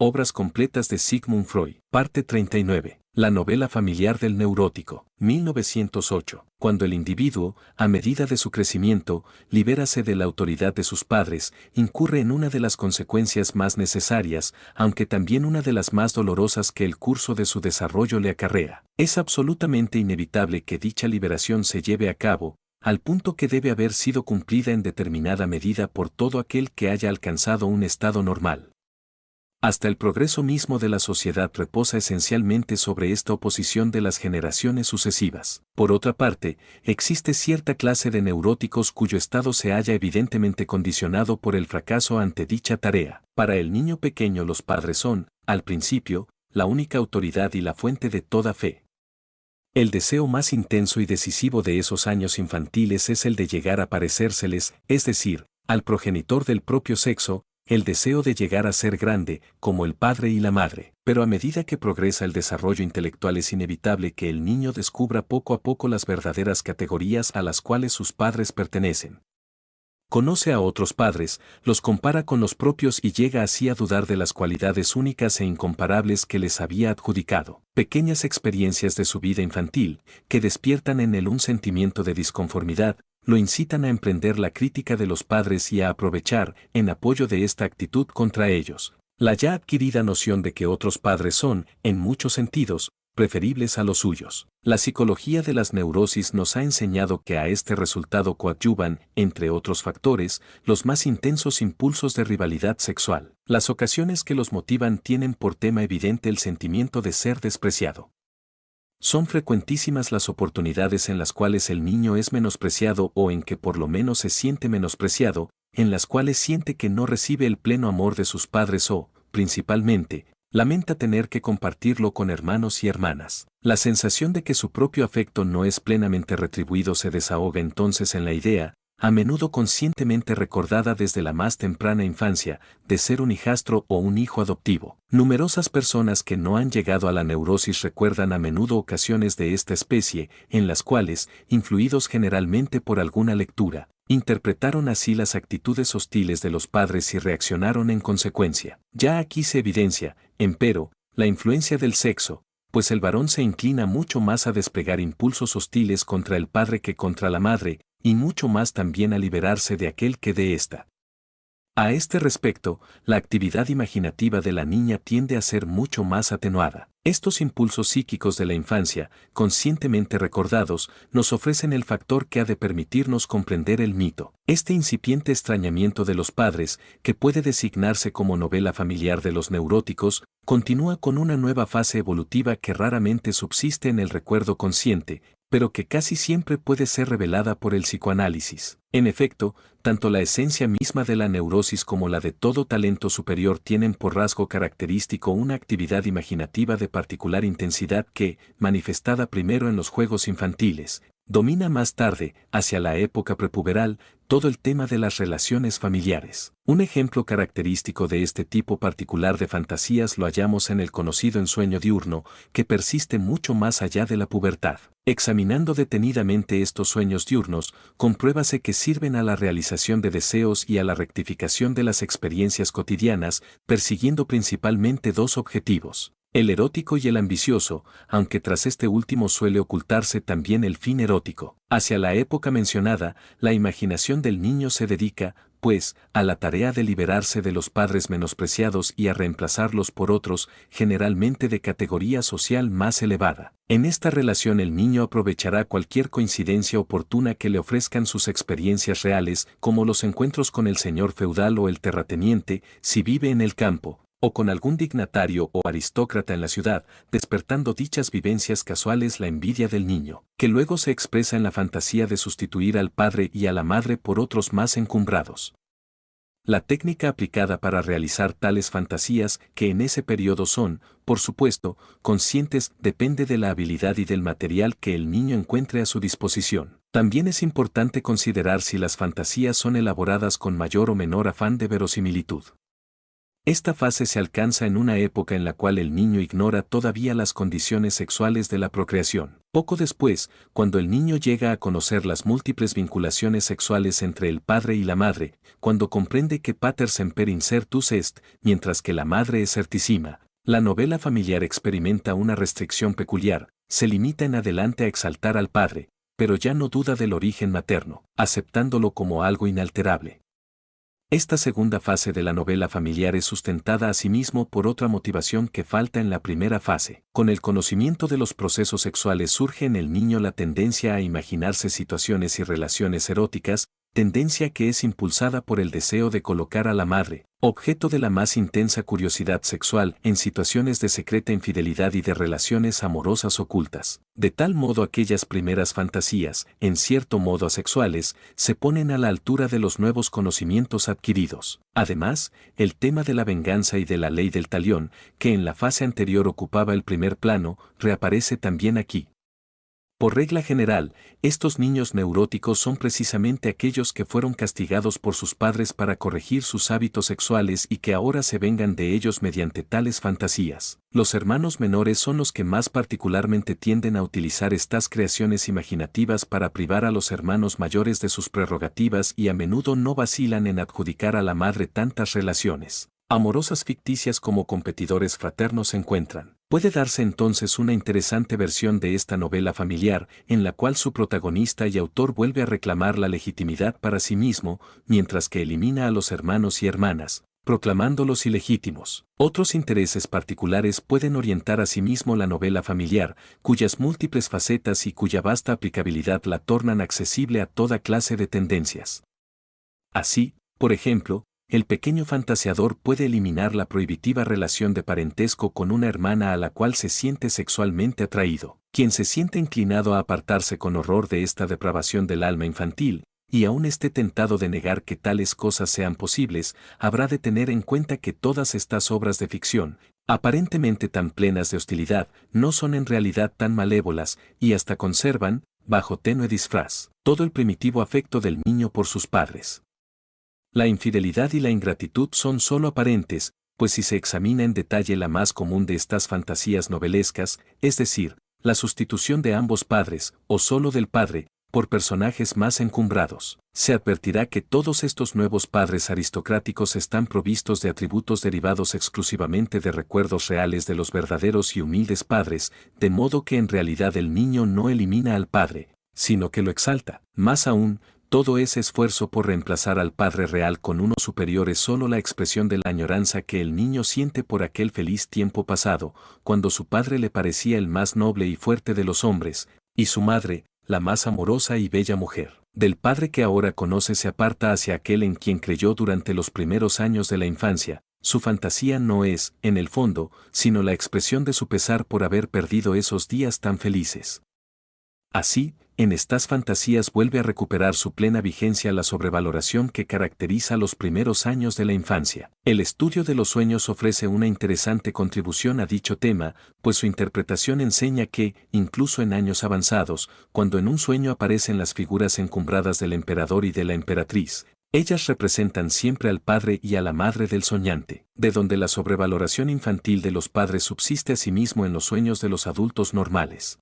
Obras completas de Sigmund Freud. Parte 39. La novela familiar del neurótico. 1908. Cuando el individuo, a medida de su crecimiento, libérase de la autoridad de sus padres, incurre en una de las consecuencias más necesarias, aunque también una de las más dolorosas que el curso de su desarrollo le acarrea. Es absolutamente inevitable que dicha liberación se lleve a cabo, al punto que debe haber sido cumplida en determinada medida por todo aquel que haya alcanzado un estado normal. Hasta el progreso mismo de la sociedad reposa esencialmente sobre esta oposición de las generaciones sucesivas. Por otra parte, existe cierta clase de neuróticos cuyo estado se halla evidentemente condicionado por el fracaso ante dicha tarea. Para el niño pequeño los padres son, al principio, la única autoridad y la fuente de toda fe. El deseo más intenso y decisivo de esos años infantiles es el de llegar a parecérseles, es decir, al progenitor del propio sexo, el deseo de llegar a ser grande, como el padre y la madre. Pero a medida que progresa el desarrollo intelectual es inevitable que el niño descubra poco a poco las verdaderas categorías a las cuales sus padres pertenecen. Conoce a otros padres, los compara con los propios y llega así a dudar de las cualidades únicas e incomparables que les había adjudicado. Pequeñas experiencias de su vida infantil, que despiertan en él un sentimiento de disconformidad, lo incitan a emprender la crítica de los padres y a aprovechar, en apoyo de esta actitud contra ellos, la ya adquirida noción de que otros padres son, en muchos sentidos, preferibles a los suyos. La psicología de las neurosis nos ha enseñado que a este resultado coadyuvan, entre otros factores, los más intensos impulsos de rivalidad sexual. Las ocasiones que los motivan tienen por tema evidente el sentimiento de ser despreciado. Son frecuentísimas las oportunidades en las cuales el niño es menospreciado o en que por lo menos se siente menospreciado, en las cuales siente que no recibe el pleno amor de sus padres o, principalmente, lamenta tener que compartirlo con hermanos y hermanas. La sensación de que su propio afecto no es plenamente retribuido se desahoga entonces en la idea, a menudo conscientemente recordada desde la más temprana infancia, de ser un hijastro o un hijo adoptivo. Numerosas personas que no han llegado a la neurosis recuerdan a menudo ocasiones de esta especie, en las cuales, influidos generalmente por alguna lectura, interpretaron así las actitudes hostiles de los padres y reaccionaron en consecuencia. Ya aquí se evidencia, empero, la influencia del sexo, pues el varón se inclina mucho más a desplegar impulsos hostiles contra el padre que contra la madre, y mucho más también a liberarse de aquel que de ésta. A este respecto, la actividad imaginativa de la niña tiende a ser mucho más atenuada. Estos impulsos psíquicos de la infancia, conscientemente recordados, nos ofrecen el factor que ha de permitirnos comprender el mito. Este incipiente extrañamiento de los padres, que puede designarse como novela familiar de los neuróticos, continúa con una nueva fase evolutiva que raramente subsiste en el recuerdo consciente, pero que casi siempre puede ser revelada por el psicoanálisis. En efecto, tanto la esencia misma de la neurosis como la de todo talento superior tienen por rasgo característico una actividad imaginativa de particular intensidad que, manifestada primero en los juegos infantiles, domina más tarde, hacia la época prepuberal, todo el tema de las relaciones familiares. Un ejemplo característico de este tipo particular de fantasías lo hallamos en el conocido ensueño diurno, que persiste mucho más allá de la pubertad. Examinando detenidamente estos sueños diurnos, compruébase que sirven a la realización de deseos y a la rectificación de las experiencias cotidianas, persiguiendo principalmente dos objetivos: el erótico y el ambicioso, aunque tras este último suele ocultarse también el fin erótico. Hacia la época mencionada, la imaginación del niño se dedica, pues, a la tarea de liberarse de los padres menospreciados y a reemplazarlos por otros, generalmente de categoría social más elevada. En esta relación el niño aprovechará cualquier coincidencia oportuna que le ofrezcan sus experiencias reales, como los encuentros con el señor feudal o el terrateniente, si vive en el campo, o con algún dignatario o aristócrata en la ciudad, despertando dichas vivencias casuales la envidia del niño, que luego se expresa en la fantasía de sustituir al padre y a la madre por otros más encumbrados. La técnica aplicada para realizar tales fantasías, que en ese periodo son, por supuesto, conscientes, depende de la habilidad y del material que el niño encuentre a su disposición. También es importante considerar si las fantasías son elaboradas con mayor o menor afán de verosimilitud. Esta fase se alcanza en una época en la cual el niño ignora todavía las condiciones sexuales de la procreación. Poco después, cuando el niño llega a conocer las múltiples vinculaciones sexuales entre el padre y la madre, cuando comprende que pater semper incertus est, mientras que la madre es certissima, la novela familiar experimenta una restricción peculiar, se limita en adelante a exaltar al padre, pero ya no duda del origen materno, aceptándolo como algo inalterable. Esta segunda fase de la novela familiar es sustentada asimismo por otra motivación que falta en la primera fase. Con el conocimiento de los procesos sexuales surge en el niño la tendencia a imaginarse situaciones y relaciones eróticas, tendencia que es impulsada por el deseo de colocar a la madre, objeto de la más intensa curiosidad sexual, en situaciones de secreta infidelidad y de relaciones amorosas ocultas. De tal modo aquellas primeras fantasías, en cierto modo asexuales, se ponen a la altura de los nuevos conocimientos adquiridos. Además, el tema de la venganza y de la ley del talión, que en la fase anterior ocupaba el primer plano, reaparece también aquí. Por regla general, estos niños neuróticos son precisamente aquellos que fueron castigados por sus padres para corregir sus hábitos sexuales y que ahora se vengan de ellos mediante tales fantasías. Los hermanos menores son los que más particularmente tienden a utilizar estas creaciones imaginativas para privar a los hermanos mayores de sus prerrogativas y a menudo no vacilan en adjudicar a la madre tantas relaciones amorosas ficticias como competidores fraternos se encuentran. Puede darse entonces una interesante versión de esta novela familiar, en la cual su protagonista y autor vuelve a reclamar la legitimidad para sí mismo, mientras que elimina a los hermanos y hermanas, proclamándolos ilegítimos. Otros intereses particulares pueden orientar asimismo la novela familiar, cuyas múltiples facetas y cuya vasta aplicabilidad la tornan accesible a toda clase de tendencias. Así, por ejemplo, el pequeño fantaseador puede eliminar la prohibitiva relación de parentesco con una hermana a la cual se siente sexualmente atraído. Quien se siente inclinado a apartarse con horror de esta depravación del alma infantil, y aún esté tentado de negar que tales cosas sean posibles, habrá de tener en cuenta que todas estas obras de ficción, aparentemente tan plenas de hostilidad, no son en realidad tan malévolas, y hasta conservan, bajo tenue disfraz, todo el primitivo afecto del niño por sus padres. La infidelidad y la ingratitud son sólo aparentes, pues si se examina en detalle la más común de estas fantasías novelescas, es decir, la sustitución de ambos padres, o sólo del padre, por personajes más encumbrados, se advertirá que todos estos nuevos padres aristocráticos están provistos de atributos derivados exclusivamente de recuerdos reales de los verdaderos y humildes padres, de modo que en realidad el niño no elimina al padre, sino que lo exalta. Más aún, todo ese esfuerzo por reemplazar al padre real con uno superior es solo la expresión de la añoranza que el niño siente por aquel feliz tiempo pasado, cuando su padre le parecía el más noble y fuerte de los hombres, y su madre, la más amorosa y bella mujer. Del padre que ahora conoce se aparta hacia aquel en quien creyó durante los primeros años de la infancia. Su fantasía no es, en el fondo, sino la expresión de su pesar por haber perdido esos días tan felices. Así, en estas fantasías vuelve a recuperar su plena vigencia la sobrevaloración que caracteriza los primeros años de la infancia. El estudio de los sueños ofrece una interesante contribución a dicho tema, pues su interpretación enseña que, incluso en años avanzados, cuando en un sueño aparecen las figuras encumbradas del emperador y de la emperatriz, ellas representan siempre al padre y a la madre del soñante, de donde la sobrevaloración infantil de los padres subsiste asimismo en los sueños de los adultos normales.